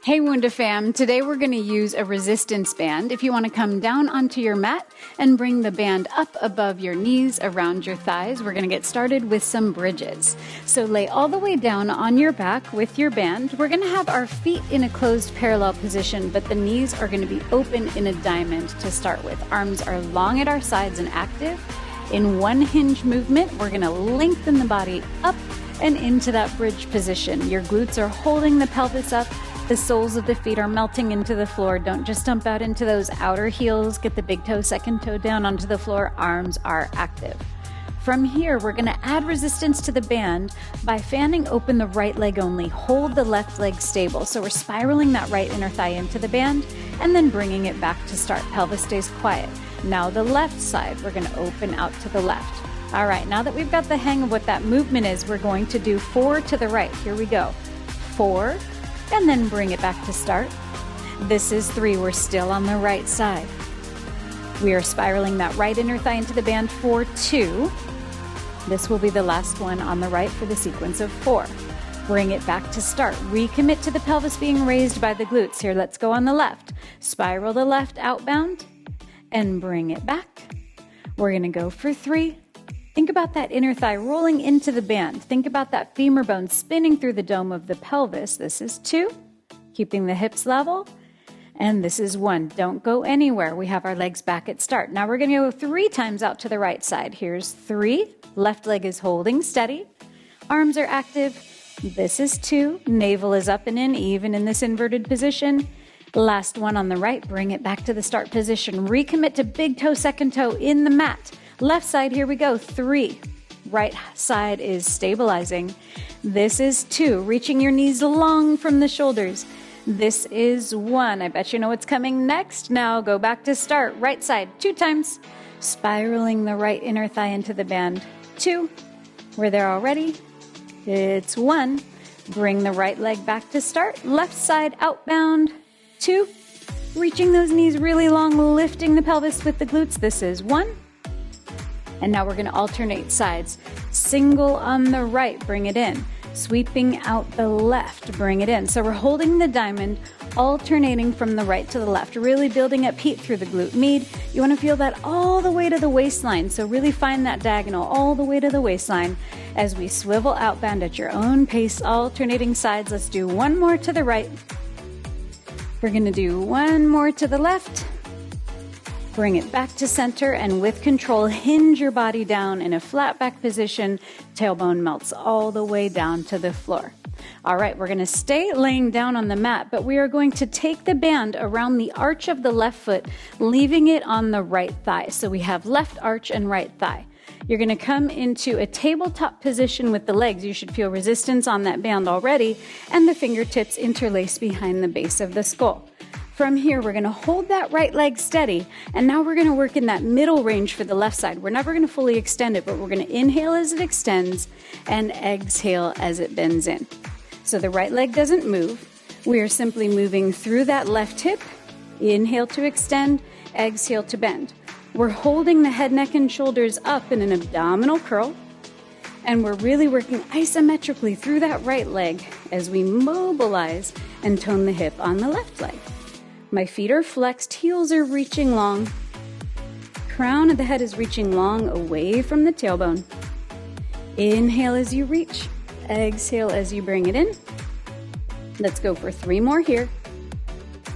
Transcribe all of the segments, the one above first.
Hey Wunda fam, today we're going to use a resistance band. If you want to come down onto your mat and bring the band up above your knees, around your thighs, we're going to get started with some bridges. So lay all the way down on your back with your band. We're going to have our feet in a closed parallel position, but the knees are going to be open in a diamond to start with. Arms are long at our sides and active. In one hinge movement, we're going to lengthen the body up and into that bridge position. Your glutes are holding the pelvis up. The soles of the feet are melting into the floor. Don't just dump out into those outer heels. Get the big toe, second toe down onto the floor. Arms are active. From here, we're going to add resistance to the band by fanning open the right leg only. Hold the left leg stable. So we're spiraling that right inner thigh into the band and then bringing it back to start. Pelvis stays quiet. Now the left side, we're going to open out to the left. All right, now that we've got the hang of what that movement is, we're going to do 4 to the right. Here we go. 4. And then bring it back to start. This is 3. We're still on the right side. We are spiraling that right inner thigh into the band for 2. This will be the last one on the right for the sequence of 4. Bring it back to start. Recommit to the pelvis being raised by the glutes. Here, let's go on the left. Spiral the left outbound and bring it back. We're going to go for 3. Think about that inner thigh rolling into the band. Think about that femur bone spinning through the dome of the pelvis. This is 2, keeping the hips level. And this is 1. Don't go anywhere. We have our legs back at start. Now we're going to go 3 times out to the right side. Here's 3. Left leg is holding steady. Arms are active. This is 2. Navel is up and in, even in this inverted position. Last one on the right. Bring it back to the start position. Recommit to big toe, second toe in the mat. Left side, here we go, 3. Right side is stabilizing. This is 2, reaching your knees long from the shoulders. This is 1. I bet you know what's coming next. Now go back to start. Right side, 2 times. Spiraling the right inner thigh into the band. 2. We're there already. It's 1. Bring the right leg back to start. Left side, outbound. 2. Reaching those knees really long, lifting the pelvis with the glutes. This is 1. And now we're going to alternate sides. Single on the right, bring it in. Sweeping out the left, bring it in. So we're holding the diamond, alternating from the right to the left, really building up heat through the glute med. You want to feel that all the way to the waistline. So really find that diagonal all the way to the waistline as we swivel outbound at your own pace, alternating sides. Let's do 1 more to the right. We're going to do 1 more to the left. Bring it back to center and with control, hinge your body down in a flat back position. Tailbone melts all the way down to the floor. All right, we're going to stay laying down on the mat, but we are going to take the band around the arch of the left foot, leaving it on the right thigh. So we have left arch and right thigh. You're going to come into a tabletop position with the legs. You should feel resistance on that band already, and the fingertips interlace behind the base of the skull. From here, we're going to hold that right leg steady, and now we're going to work in that middle range for the left side. We're never going to fully extend it, but we're going to inhale as it extends and exhale as it bends in. So the right leg doesn't move. We are simply moving through that left hip. Inhale to extend, exhale to bend. We're holding the head, neck, and shoulders up in an abdominal curl, and we're really working isometrically through that right leg as we mobilize and tone the hip on the left leg. My feet are flexed, heels are reaching long. Crown of the head is reaching long away from the tailbone. Inhale as you reach, exhale as you bring it in. Let's go for 3 more here.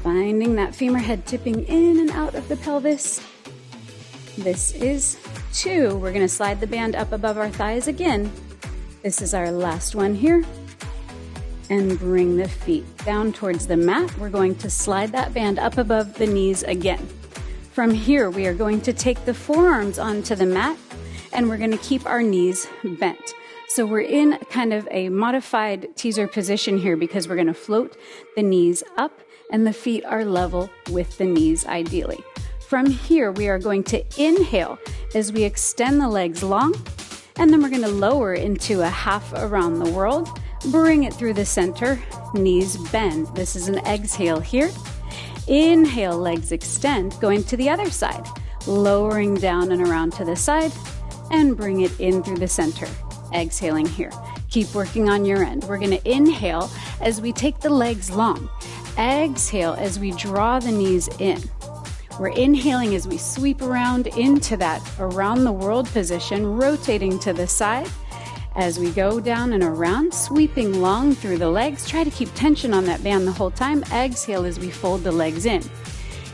Finding that femur head tipping in and out of the pelvis. This is 2. We're going to slide the band up above our thighs again. This is our last one here. And bring the feet down towards the mat. We're going to slide that band up above the knees again. From here, we are going to take the forearms onto the mat, and we're going to keep our knees bent. So we're in kind of a modified teaser position here because we're going to float the knees up, and the feet are level with the knees ideally. From here, we are going to inhale as we extend the legs long, and then we're going to lower into a half around the world. Bring it through the center, knees bend. This is an exhale here. Inhale, legs extend, going to the other side, lowering down and around to the side, and bring it in through the center. Exhaling here. Keep working on your end. We're going to inhale as we take the legs long. exhale as we draw the knees in. We're inhaling as we sweep around into that around the world position, rotating to the side. As we go down and around, sweeping long through the legs. Try to keep tension on that band the whole time. Exhale as we fold the legs in.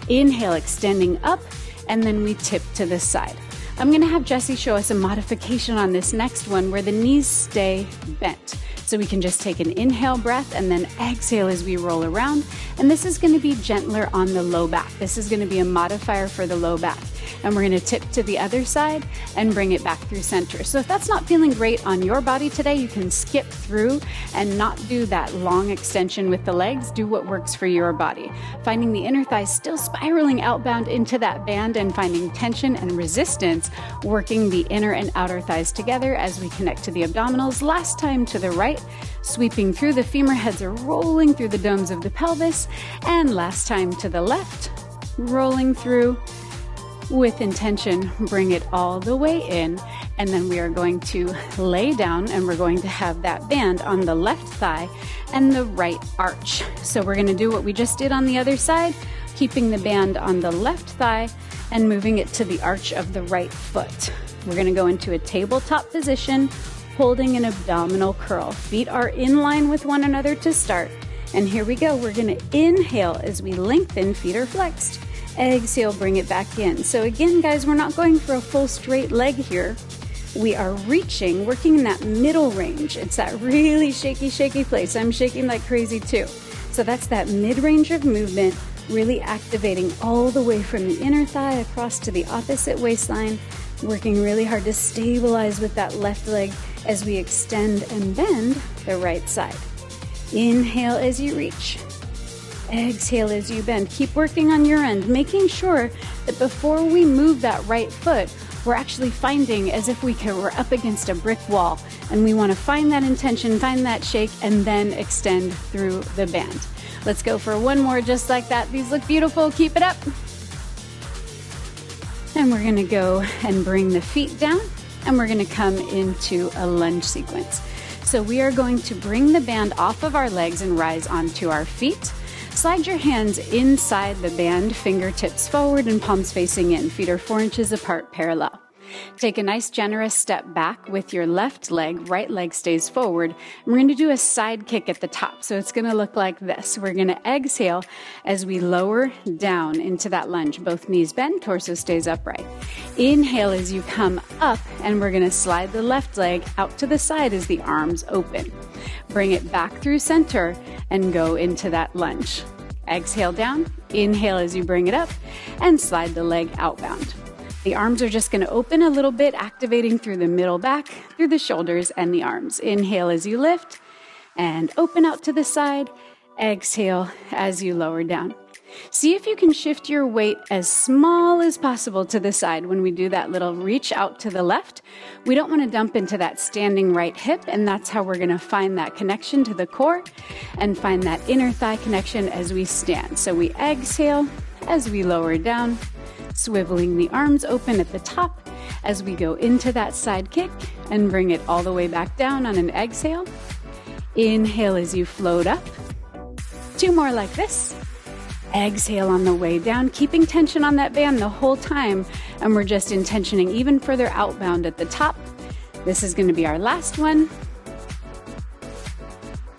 Inhale, extending up, and then we tip to the side. I'm going to have Jessie show us a modification on this next one where the knees stay bent. So we can just take an inhale breath and then exhale as we roll around. And this is going to be gentler on the low back. This is going to be a modifier for the low back. And we're going to tip to the other side and bring it back through center. So if that's not feeling great on your body today, you can skip through and not do that long extension with the legs. Do what works for your body. Finding the inner thighs still spiraling outbound into that band and finding tension and resistance, working the inner and outer thighs together as we connect to the abdominals. Last time to the right, sweeping through the femur heads are rolling through the domes of the pelvis. And last time to the left, rolling through with intention, bring it all the way in. And then we are going to lay down and we're going to have that band on the left thigh and the right arch. So we're going to do what we just did on the other side, keeping the band on the left thigh and moving it to the arch of the right foot. We're going to go into a tabletop position, holding an abdominal curl. Feet are in line with one another to start. And here we go. We're going to inhale as we lengthen, feet are flexed. Exhale, bring it back in. So again, guys, we're not going for a full straight leg here. We are reaching, working in that middle range. It's that really shaky place. I'm shaking like crazy too. So that's that mid-range of movement, really activating all the way from the inner thigh across to the opposite waistline, working really hard to stabilize with that left leg as we extend and bend the right side. Inhale as you reach. Exhale as you bend. Keep working on your end, making sure that before we move that right foot, we're actually finding as if we're up against a brick wall, and we want to find that intention, find that shake, and then extend through the band. Let's go for one more just like that. These look beautiful. Keep it up. And we're going to go and bring the feet down, and we're going to come into a lunge sequence. So we are going to bring the band off of our legs and rise onto our feet. Slide your hands inside the band, fingertips forward and palms facing in. Feet are 4 inches apart, parallel. Take a nice generous step back with your left leg, right leg stays forward. And we're going to do a side kick at the top. So it's going to look like this. We're going to exhale as we lower down into that lunge. Both knees bend, torso stays upright. Inhale as you come up, and we're going to slide the left leg out to the side as the arms open. Bring it back through center and go into that lunge. Exhale down, inhale as you bring it up, and slide the leg outbound. The arms are just going to open a little bit, activating through the middle back, through the shoulders and the arms. Inhale as you lift and open out to the side. Exhale as you lower down. See if you can shift your weight as small as possible to the side when we do that little reach out to the left. We don't want to dump into that standing right hip, and that's how we're going to find that connection to the core and find that inner thigh connection as we stand. So we exhale as we lower down, swiveling the arms open at the top as we go into that side kick and bring it all the way back down on an exhale. Inhale as you float up. 2 more like this. Exhale on the way down, keeping tension on that band the whole time, and we're just intentioning even further outbound at the top. This is going to be our last one.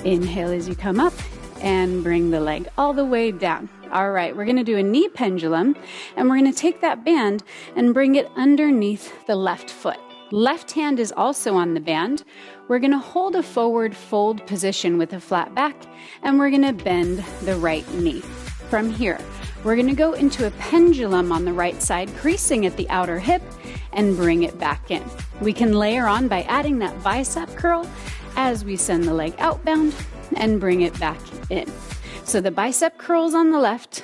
Inhale as you come up and bring the leg all the way down. All right, we're going to do a knee pendulum, and we're going to take that band and bring it underneath the left foot. Left hand is also on the band. We're going to hold a forward fold position with a flat back, and we're going to bend the right knee. From here, we're going to go into a pendulum on the right side, creasing at the outer hip, and bring it back in. We can layer on by adding that bicep curl as we send the leg outbound and bring it back in. So the bicep curls on the left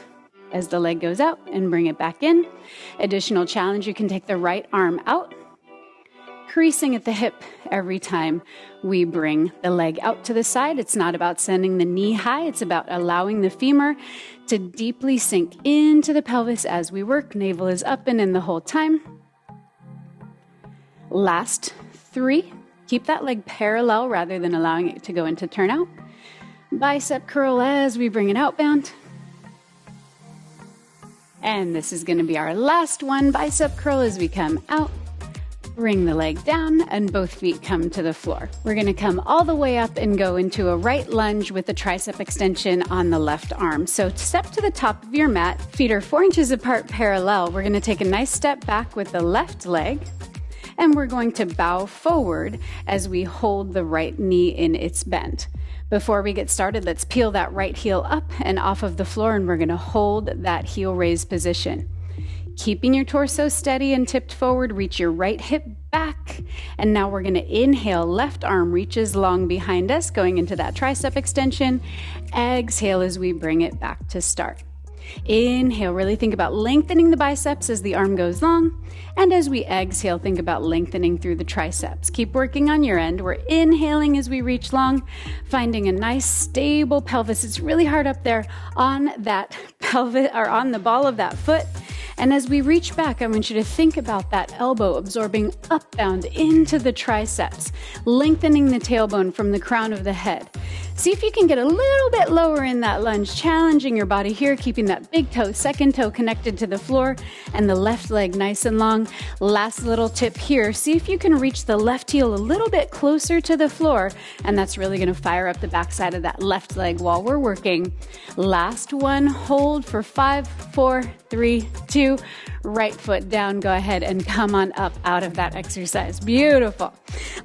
as the leg goes out and bring it back in. Additional challenge, you can take the right arm out, creasing at the hip every time we bring the leg out to the side. It's not about sending the knee high. It's about allowing the femur to deeply sink into the pelvis as we work. Navel is up and in the whole time. Last 3. Keep that leg parallel rather than allowing it to go into turnout. Bicep curl as we bring it outbound. And this is going to be our last one, bicep curl as we come out. Bring the leg down and both feet come to the floor. We're going to come all the way up and go into a right lunge with a tricep extension on the left arm. So step to the top of your mat, feet are 4 inches apart parallel. We're going to take a nice step back with the left leg, and we're going to bow forward as we hold the right knee in its bend. Before we get started, let's peel that right heel up and off of the floor, and we're going to hold that heel raised position. Keeping your torso steady and tipped forward, reach your right hip back. And now we're going to inhale, left arm reaches long behind us, going into that tricep extension. Exhale as we bring it back to start. Inhale, really think about lengthening the biceps as the arm goes long. And as we exhale, think about lengthening through the triceps. Keep working on your end. We're inhaling as we reach long, finding a nice stable pelvis. It's really hard up there on that pelvis or on the ball of that foot. And as we reach back, I want you to think about that elbow absorbing upbound into the triceps, lengthening the tailbone from the crown of the head. See if you can get a little bit lower in that lunge, challenging your body here, keeping that big toe, second toe connected to the floor, and the left leg nice and long. Last little tip here, see if you can reach the left heel a little bit closer to the floor, and that's really going to fire up the backside of that left leg while we're working. Last one, hold for 5, 4, 3, 2, right foot down. Go ahead and come on up out of that exercise. Beautiful.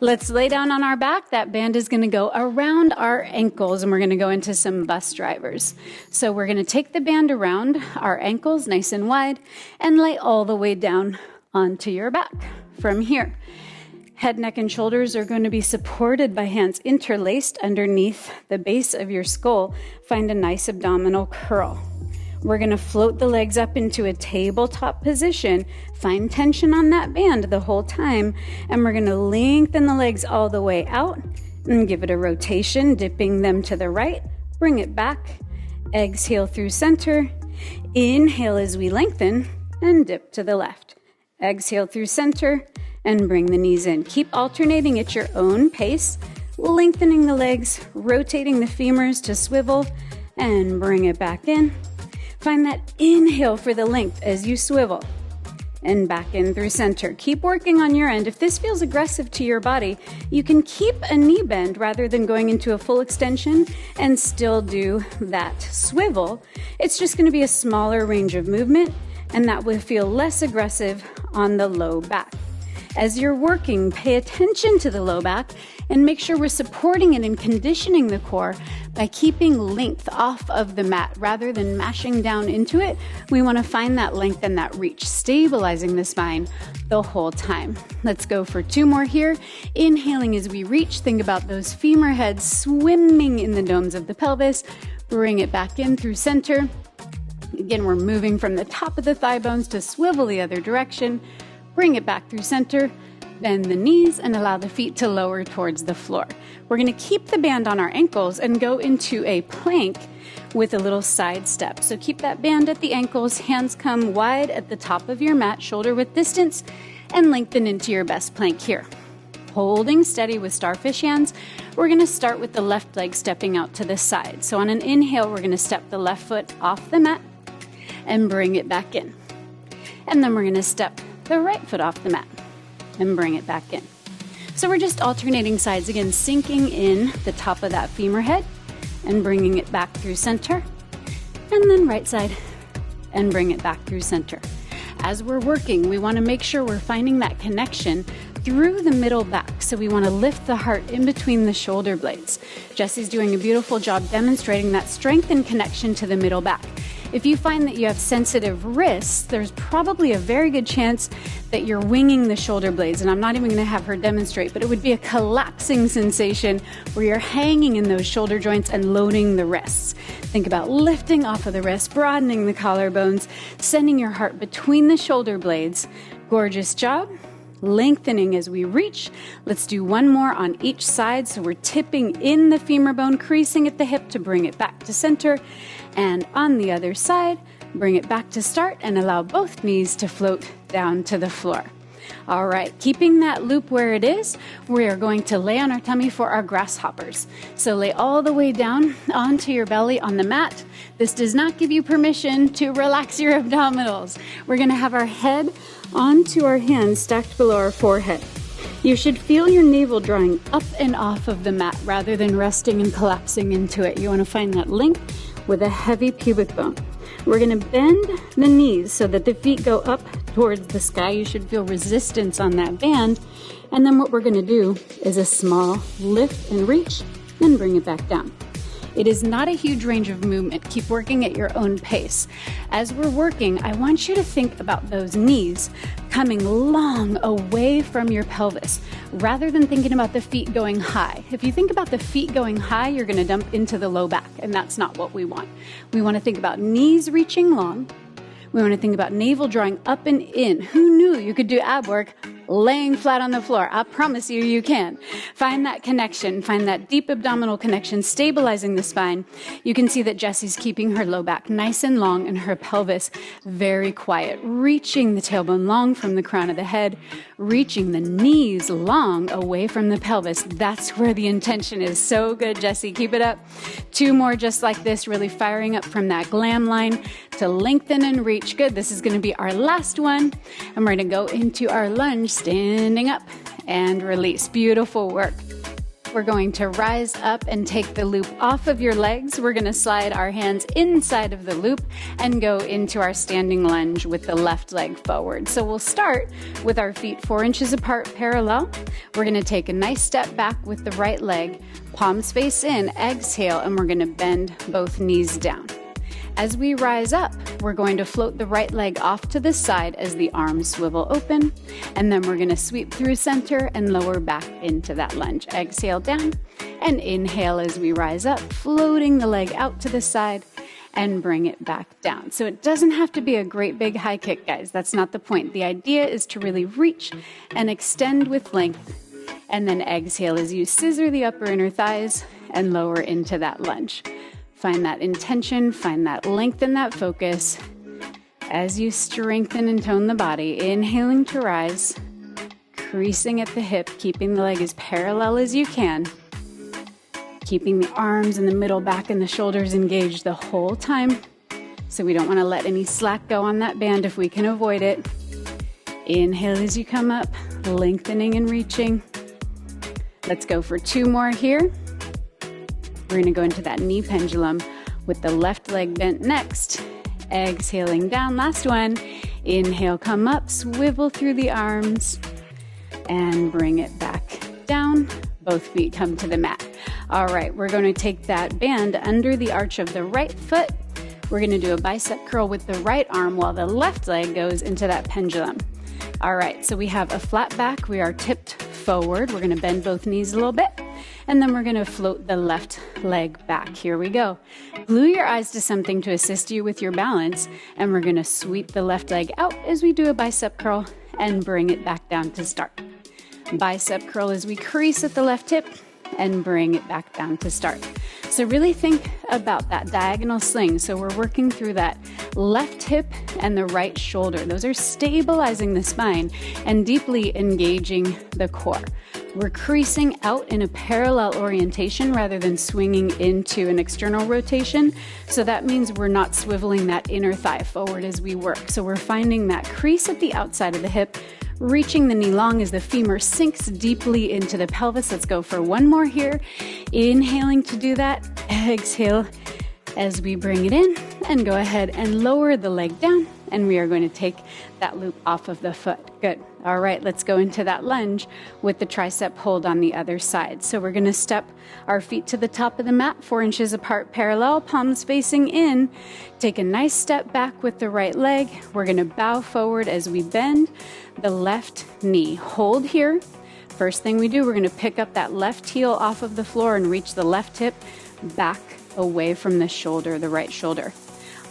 Let's lay down on our back. That band is going to go around our ankles, and we're going to go into some bus drivers. So we're going to take the band around our ankles nice and wide and lay all the way down onto your back. From here, head, neck, and shoulders are going to be supported by hands interlaced underneath the base of your skull. Find a nice abdominal curl. We're going to float the legs up into a tabletop position. Find tension on that band the whole time. And we're going to lengthen the legs all the way out and give it a rotation, dipping them to the right. Bring it back. Exhale through center. Inhale as we lengthen and dip to the left. Exhale through center and bring the knees in. Keep alternating at your own pace, lengthening the legs, rotating the femurs to swivel, and bring it back in. Find that inhale for the length as you swivel and back in through center. Keep working on your end. If this feels aggressive to your body, you can keep a knee bend rather than going into a full extension and still do that swivel. It's just going to be a smaller range of movement, and that will feel less aggressive on the low back. As you're working, pay attention to the low back and make sure we're supporting it and conditioning the core by keeping length off of the mat rather than mashing down into it. We want to find that length and that reach, stabilizing the spine the whole time. Let's go for 2 more here. Inhaling as we reach, think about those femur heads swimming in the domes of the pelvis. Bring it back in through center. Again, we're moving from the top of the thigh bones to swivel the other direction. Bring it back through center, bend the knees, and allow the feet to lower towards the floor. We're going to keep the band on our ankles and go into a plank with a little side step. So keep that band at the ankles, hands come wide at the top of your mat, shoulder width distance, and lengthen into your best plank here. Holding steady with starfish hands, we're going to start with the left leg stepping out to the side. So on an inhale, we're going to step the left foot off the mat and bring it back in. And then we're going to step the right foot off the mat and bring it back in. So we're just alternating sides again, sinking in the top of that femur head and bringing it back through center, and then right side and bring it back through center. As we're working, we want to make sure we're finding that connection through the middle back. So we want to lift the heart in between the shoulder blades. Jessie's doing a beautiful job demonstrating that strength and connection to the middle back. If you find that you have sensitive wrists, there's probably a very good chance that you're winging the shoulder blades. And I'm not even going to have her demonstrate, but it would be a collapsing sensation where you're hanging in those shoulder joints and loading the wrists. Think about lifting off of the wrist, broadening the collarbones, sending your heart between the shoulder blades. Gorgeous job. Lengthening as we reach. Let's do 1 more on each side. So we're tipping in the femur bone, creasing at the hip to bring it back to center. And on the other side, bring it back to start and allow both knees to float down to the floor. All right, keeping that loop where it is, we are going to lay on our tummy for our grasshoppers. So lay all the way down onto your belly on the mat. This does not give you permission to relax your abdominals. We're going to have our head onto our hands stacked below our forehead. You should feel your navel drawing up and off of the mat rather than resting and collapsing into it. You want to find that link with a heavy pubic bone. We're going to bend the knees so that the feet go up towards the sky. You should feel resistance on that band. And then what we're going to do is a small lift and reach and bring it back down. It is not a huge range of movement. Keep working at your own pace. As we're working, I want you to think about those knees coming long away from your pelvis rather than thinking about the feet going high. If you think about the feet going high, you're going to dump into the low back, and that's not what we want. We want to think about knees reaching long. We want to think about navel drawing up and in. Who knew you could do ab work laying flat on the floor? I promise you, you can. Find that connection, find that deep abdominal connection, stabilizing the spine. You can see that Jessie's keeping her low back nice and long and her pelvis very quiet, reaching the tailbone long from the crown of the head, reaching the knees long away from the pelvis. That's where the intention is. So good, Jessie. Keep it up. 2 more just like this, really firing up from that glam line to lengthen and reach. Good. This is going to be our last one. And we're going to go into our lunge, standing up and release. Beautiful work. We're going to rise up and take the loop off of your legs. We're going to slide our hands inside of the loop and go into our standing lunge with the left leg forward. So we'll start with our feet 4 inches apart, parallel. We're going to take a nice step back with the right leg, palms face in, exhale, and we're going to bend both knees down. As we rise up, we're going to float the right leg off to the side as the arms swivel open, and then we're going to sweep through center and lower back into that lunge. Exhale down and inhale as we rise up, floating the leg out to the side and bring it back down. So it doesn't have to be a great big high kick, guys. That's not the point. The idea is to really reach and extend with length, and then exhale as you scissor the upper inner thighs and lower into that lunge. Find that intention, find that length and that focus as you strengthen and tone the body. Inhaling to rise, creasing at the hip, keeping the leg as parallel as you can, keeping the arms and the middle back and the shoulders engaged the whole time. So we don't want to let any slack go on that band if we can avoid it. Inhale as you come up, lengthening and reaching. Let's go for 2 more here. We're going to go into that knee pendulum with the left leg bent next. Exhaling down, last one. Inhale, come up, swivel through the arms, and bring it back down. Both feet come to the mat. All right, we're going to take that band under the arch of the right foot. We're going to do a bicep curl with the right arm while the left leg goes into that pendulum. All right, so we have a flat back. We are tipped forward. We're going to bend both knees a little bit. And then we're going to float the left leg back. Here we go. Glue your eyes to something to assist you with your balance. And we're going to sweep the left leg out as we do a bicep curl and bring it back down to start. Bicep curl as we crease at the left hip and bring it back down to start. So really think about that diagonal sling. So we're working through that left hip and the right shoulder. Those are stabilizing the spine and deeply engaging the core. We're creasing out in a parallel orientation rather than swinging into an external rotation. So that means we're not swiveling that inner thigh forward as we work. So we're finding that crease at the outside of the hip, reaching the knee long as the femur sinks deeply into the pelvis. Let's go for 1 more here. Inhaling to do that. Exhale as we bring it in, and go ahead and lower the leg down, and we are going to take that loop off of the foot. Good. All right, let's go into that lunge with the tricep hold on the other side. So we're going to step our feet to the top of the mat, 4 inches apart, parallel, palms facing in. Take a nice step back with the right leg. We're going to bow forward as we bend the left knee. Hold here. First thing we do, we're going to pick up that left heel off of the floor and reach the left hip back away from the shoulder, the right shoulder.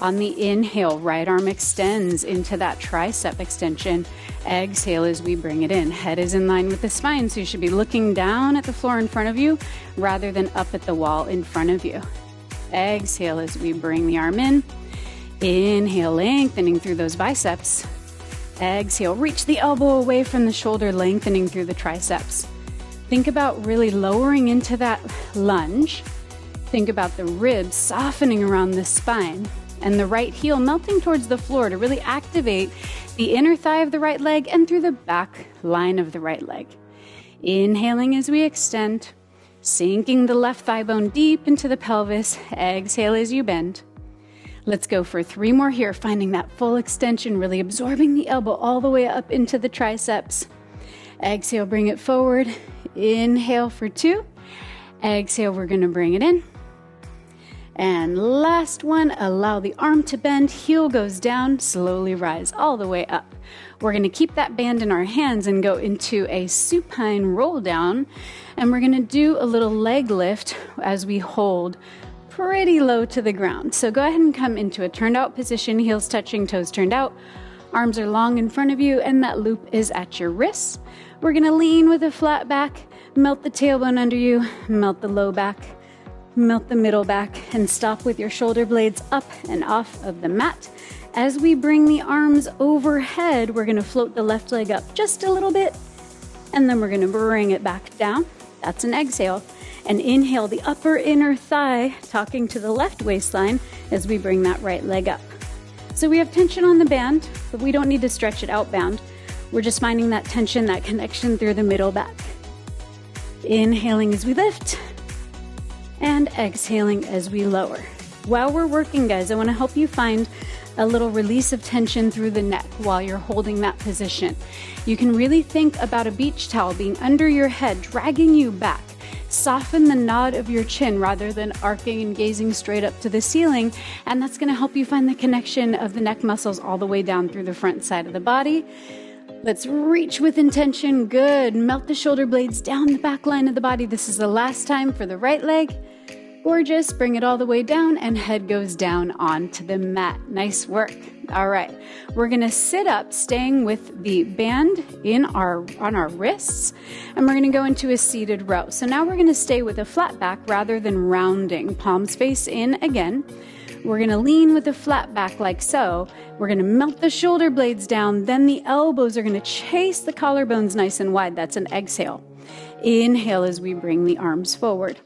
On the inhale, right arm extends into that tricep extension. Exhale as we bring it in. Head is in line with the spine, so you should be looking down at the floor in front of you rather than up at the wall in front of you. Exhale as we bring the arm in. Inhale, lengthening through those biceps. Exhale, reach the elbow away from the shoulder, lengthening through the triceps. Think about really lowering into that lunge. Think about the ribs softening around the spine and the right heel melting towards the floor to really activate the inner thigh of the right leg and through the back line of the right leg. Inhaling as we extend, sinking the left thigh bone deep into the pelvis. Exhale as you bend. Let's go for 3 more here, finding that full extension, really absorbing the elbow all the way up into the triceps. Exhale, bring it forward. Inhale for 2. Exhale, we're going to bring it in. And last one, allow the arm to bend, heel goes down, slowly rise all the way up. We're going to keep that band in our hands and go into a supine roll down. And we're going to do a little leg lift as we hold pretty low to the ground. So go ahead and come into a turned out position, heels touching, toes turned out. Arms are long in front of you and that loop is at your wrists. We're going to lean with a flat back, melt the tailbone under you, melt the low back, melt the middle back, and stop with your shoulder blades up and off of the mat. As we bring the arms overhead, we're going to float the left leg up just a little bit, and then we're going to bring it back down. That's an exhale. And inhale the upper inner thigh, talking to the left waistline as we bring that right leg up. So we have tension on the band, but we don't need to stretch it outbound. We're just finding that tension, that connection through the middle back. Inhaling as we lift, and exhaling as we lower. While we're working, guys, I want to help you find a little release of tension through the neck while you're holding that position. You can really think about a beach towel being under your head, dragging you back. Soften the nod of your chin rather than arcing and gazing straight up to the ceiling, and that's going to help you find the connection of the neck muscles all the way down through the front side of the body. Let's reach with intention. Good. Melt the shoulder blades down the back line of the body. This is the last time for the right leg. Gorgeous. Bring it all the way down and head goes down onto the mat. Nice work. All right. We're going to sit up, staying with the band on our wrists, and we're going to go into a seated row. So now we're going to stay with a flat back rather than rounding. Palms face in again. We're going to lean with a flat back like so. We're going to melt the shoulder blades down. Then the elbows are going to chase the collarbones nice and wide. That's an exhale. Inhale as we bring the arms forward.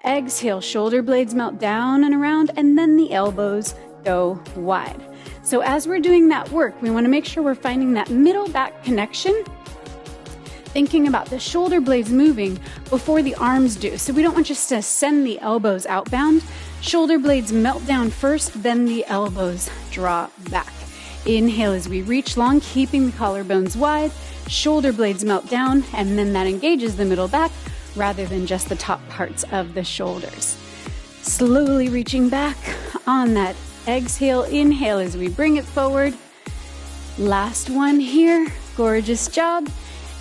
Exhale, shoulder blades melt down and around, and then the elbows go wide. So as we're doing that work, we want to make sure we're finding that middle back connection, thinking about the shoulder blades moving before the arms do. So we don't want just to send the elbows outbound. Shoulder blades melt down first, then the elbows draw back. Inhale as we reach long, keeping the collarbones wide. Shoulder blades melt down, and then that engages the middle back rather than just the top parts of the shoulders. Slowly reaching back on that exhale. Inhale as we bring it forward. Last one here. Gorgeous job.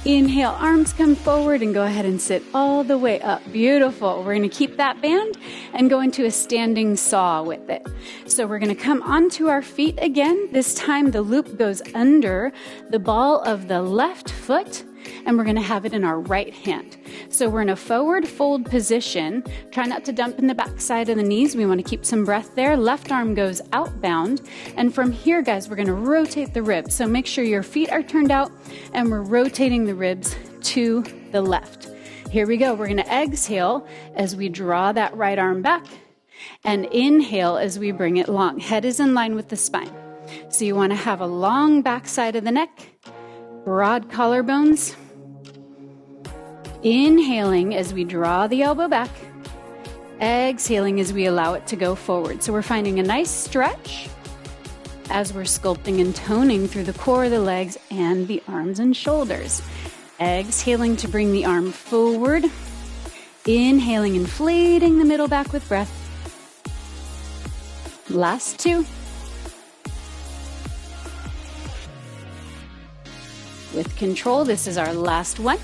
Inhale, arms come forward and go ahead and sit all the way up. Beautiful. We're going to keep that band and go into a standing saw with it. So we're going to come onto our feet again. This time the loop goes under the ball of the left foot, and we're going to have it in our right hand. So we're in a forward fold position. Try not to dump in the back side of the knees. We want to keep some breath there. Left arm goes outbound. And from here, guys, we're going to rotate the ribs. So make sure your feet are turned out and we're rotating the ribs to the left. Here we go. We're going to exhale as we draw that right arm back, and inhale as we bring it long. Head is in line with the spine. So you want to have a long back side of the neck, broad collarbones. Inhaling as we draw the elbow back. Exhaling as we allow it to go forward. So we're finding a nice stretch as we're sculpting and toning through the core of the legs and the arms and shoulders. Exhaling to bring the arm forward. Inhaling, inflating the middle back with breath. Last two. With control, this is our last one.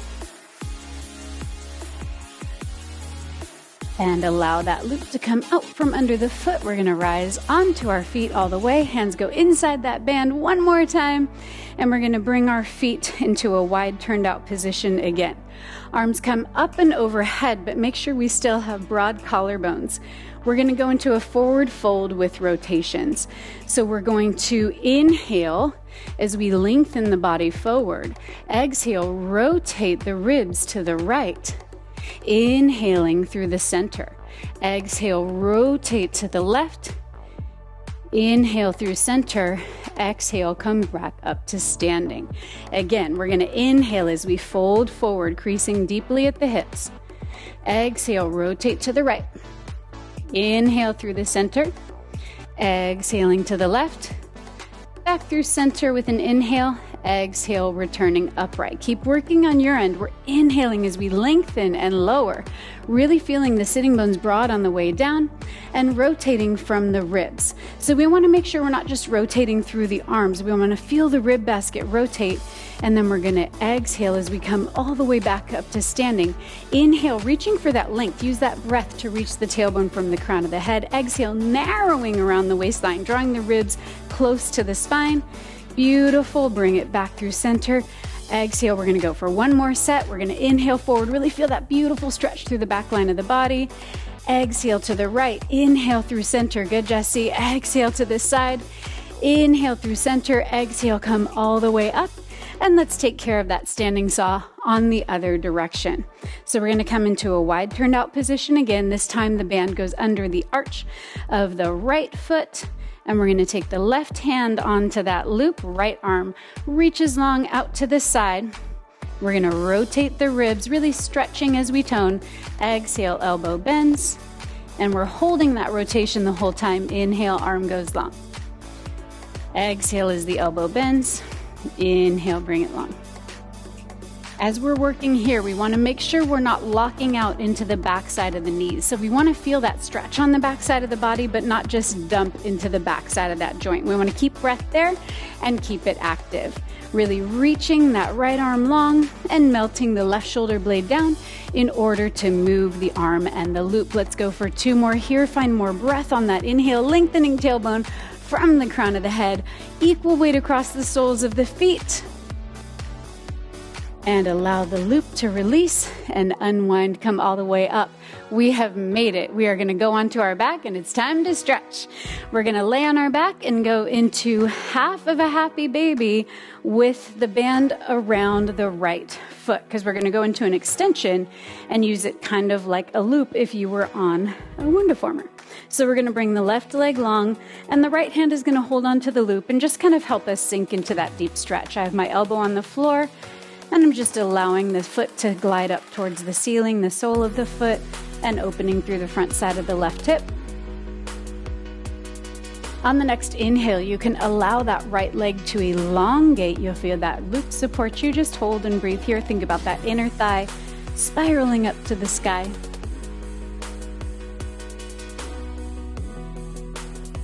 And allow that loop to come out from under the foot. We're gonna rise onto our feet all the way. Hands go inside that band one more time. And we're gonna bring our feet into a wide turned out position again. Arms come up and overhead, but make sure we still have broad collarbones. We're gonna go into a forward fold with rotations. So we're going to inhale as we lengthen the body forward. Exhale, rotate the ribs to the right. Inhaling through the center. Exhale, rotate to the left. Inhale through center. Exhale, come back up to standing. Again, we're going to inhale as we fold forward, creasing deeply at the hips. Exhale, rotate to the right. Inhale through the center. Exhaling to the left. Back through center with an inhale. Exhale, returning upright. Keep working on your end. We're inhaling as we lengthen and lower, really feeling the sitting bones broad on the way down and rotating from the ribs. So we want to make sure we're not just rotating through the arms. We want to feel the rib basket rotate, and then we're going to exhale as we come all the way back up to standing. Inhale, reaching for that length. Use that breath to reach the tailbone from the crown of the head. Exhale, narrowing around the waistline, drawing the ribs close to the spine. Beautiful. Bring it back through center. Exhale. We're going to go for one more set. We're going to inhale forward. Really feel that beautiful stretch through the back line of the body. Exhale to the right. Inhale through center. Good, Jessie. Exhale to this side. Inhale through center. Exhale. Come all the way up. And let's take care of that standing saw on the other direction. So we're going to come into a wide turned out position again. This time the band goes under the arch of the right foot. And we're going to take the left hand onto that loop. Right arm reaches long out to the side. We're going to rotate the ribs, really stretching as we tone. Exhale, elbow bends. And we're holding that rotation the whole time. Inhale, arm goes long. Exhale as the elbow bends. Inhale, bring it long. As we're working here, we want to make sure we're not locking out into the back side of the knees. So we want to feel that stretch on the back side of the body, but not just dump into the back side of that joint. We want to keep breath there and keep it active. Really reaching that right arm long and melting the left shoulder blade down in order to move the arm and the loop. Let's go for two more here. Find more breath on that inhale, lengthening tailbone from the crown of the head. Equal weight across the soles of the feet. And allow the loop to release and unwind, come all the way up. We have made it. We are going to go onto our back and it's time to stretch. We're going to lay on our back and go into half of a happy baby with the band around the right foot, because we're going to go into an extension and use it kind of like a loop if you were on a WundaFormer. So we're going to bring the left leg long and the right hand is going to hold onto the loop and just kind of help us sink into that deep stretch. I have my elbow on the floor. And I'm just allowing the foot to glide up towards the ceiling, the sole of the foot, and opening through the front side of the left hip. On the next inhale, you can allow that right leg to elongate. You'll feel that loop support you. Just hold and breathe here. Think about that inner thigh spiraling up to the sky.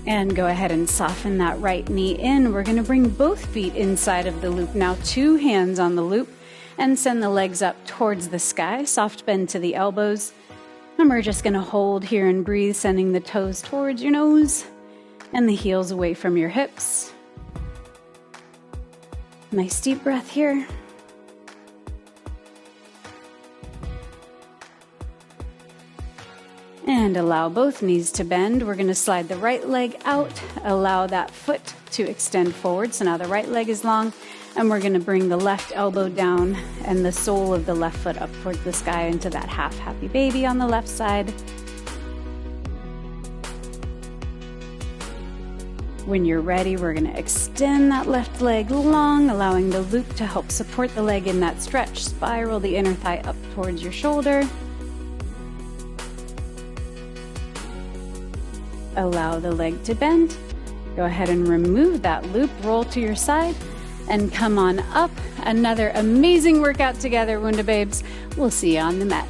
And go ahead and soften that right knee in. We're going to bring both feet inside of the loop. Now 2 hands on the loop and send the legs up towards the sky. Soft bend to the elbows. And we're just going to hold here and breathe, sending the toes towards your nose and the heels away from your hips. Nice deep breath here. And allow both knees to bend. We're going to slide the right leg out, allow that foot to extend forward. So now the right leg is long, and we're going to bring the left elbow down and the sole of the left foot up towards the sky into that half happy baby on the left side. When you're ready, we're going to extend that left leg long, allowing the loop to help support the leg in that stretch. Spiral the inner thigh up towards your shoulder. Allow the leg to bend. Go ahead and remove that loop, roll to your side, and come on up. Another amazing workout together, Wunda Babes. We'll see you on the mat.